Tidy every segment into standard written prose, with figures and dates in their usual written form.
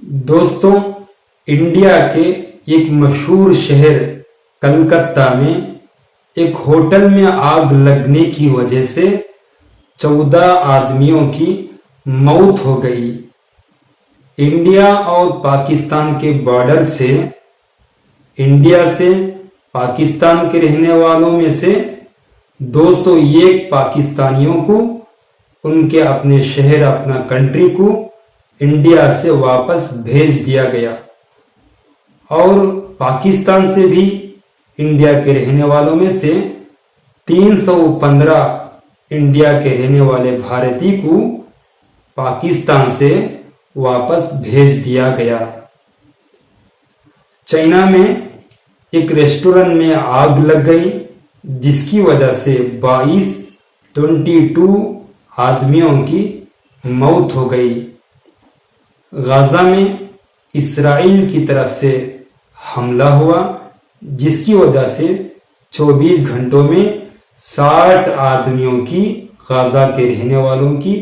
दोस्तों, इंडिया के एक मशहूर शहर कलकत्ता में एक होटल में आग लगने की वजह से 14 आदमियों की मौत हो गई। इंडिया और पाकिस्तान के बॉर्डर से इंडिया से पाकिस्तान के रहने वालों में से 201 पाकिस्तानियों को उनके अपने शहर, अपना कंट्री को इंडिया से वापस भेज दिया गया और पाकिस्तान से भी इंडिया के रहने वालों में से 315 इंडिया के रहने वाले भारतीय को पाकिस्तान से वापस भेज दिया गया। चाइना में एक रेस्टोरेंट में आग लग गई जिसकी वजह से 22 आदमियों की मौत हो गई। गाजा में इसराइल की तरफ से हमला हुआ जिसकी वजह से 24 घंटों में 60 आदमियों की, गाजा के रहने वालों की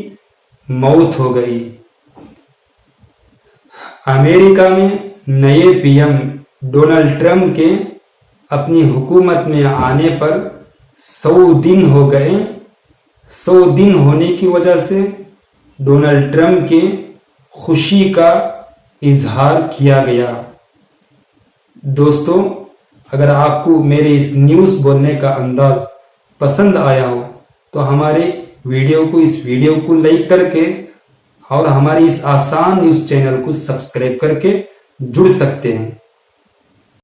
मौत हो गई। अमेरिका में नए पीएम डोनाल्ड ट्रंप के अपनी हुकूमत में आने पर 100 दिन हो गए। 100 दिन होने की वजह से डोनाल्ड ट्रंप के खुशी का इजहार किया गया। दोस्तों, अगर आपको मेरे इस न्यूज़ बोलने का अंदाज पसंद आया हो तो हमारे इस वीडियो को लाइक करके और हमारी इस आसान न्यूज़ चैनल को सब्सक्राइब करके जुड़ सकते हैं।